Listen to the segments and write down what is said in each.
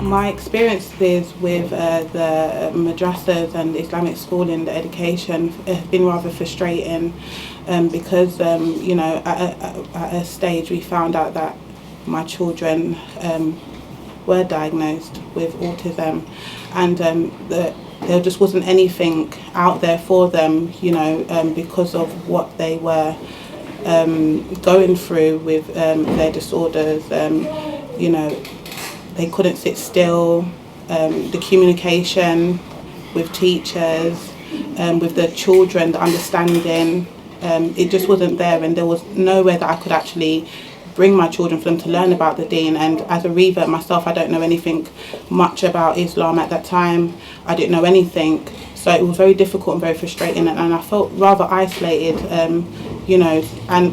My experiences with the madrasahs and Islamic schooling, the education, has been rather frustrating because, at a stage we found out that my children were diagnosed with autism, and there just wasn't anything out there for them, because of what they were going through with their disorders. They couldn't sit still. The communication with teachers, with the children, the understanding, it just wasn't there, and there was nowhere that I could actually bring my children for them to learn about the deen. And as a revert myself, I don't know anything much about Islam at that time. I didn't know anything, so it was very difficult and very frustrating, and I felt rather isolated, and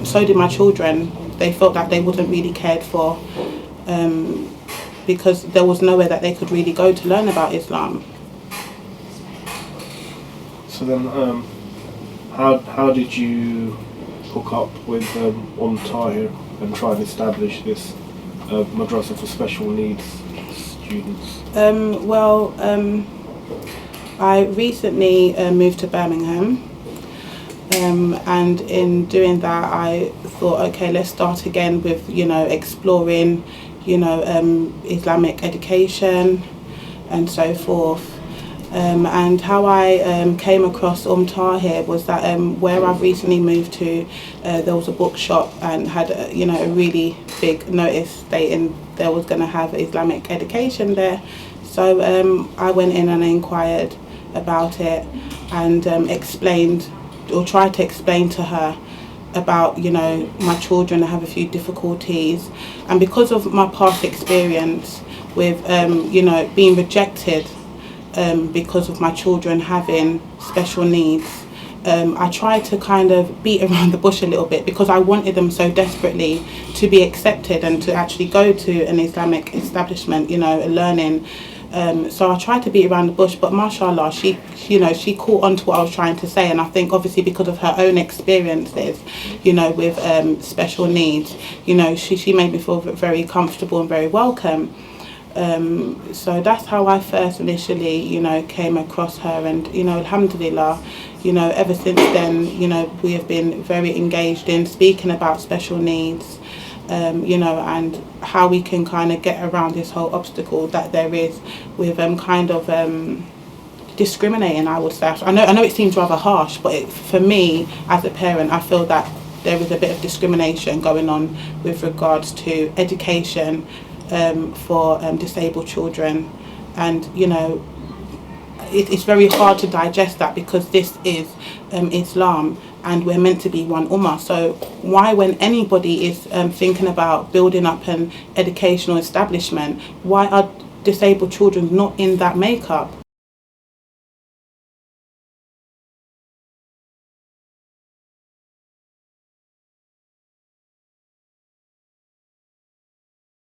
so did my children. They felt that they wasn't really cared for, because there was nowhere that they could really go to learn about Islam. So then, how did you hook up with Tahir and try and establish this madrasa for special needs students? I recently moved to Birmingham, and in doing that I thought, okay, let's start again with exploring Islamic education and so forth. And how I came across Tahir was that where I've recently moved to, there was a bookshop and had a really big notice stating there was going to have Islamic education there. So I went in and inquired about it and explained, or tried to explain to her about my children. I have a few difficulties, and because of my past experience with being rejected because of my children having special needs, I tried to kind of beat around the bush a little bit, because I wanted them so desperately to be accepted and to actually go to an Islamic establishment, learning. So I tried to beat around the bush, but mashallah, she caught on to what I was trying to say. And I think obviously because of her own experiences, with special needs, she made me feel very comfortable and very welcome. So that's how I first initially, came across her, and, alhamdulillah, ever since then, we have been very engaged in speaking about special needs, and how we can kind of get around this whole obstacle that there is with discriminating, I would say. I know it seems rather harsh, but for me as a parent, I feel that there is a bit of discrimination going on with regards to education for disabled children, and it's very hard to digest that, because this is Islam and we're meant to be one ummah. So why, when anybody is thinking about building up an educational establishment, why are disabled children not in that makeup?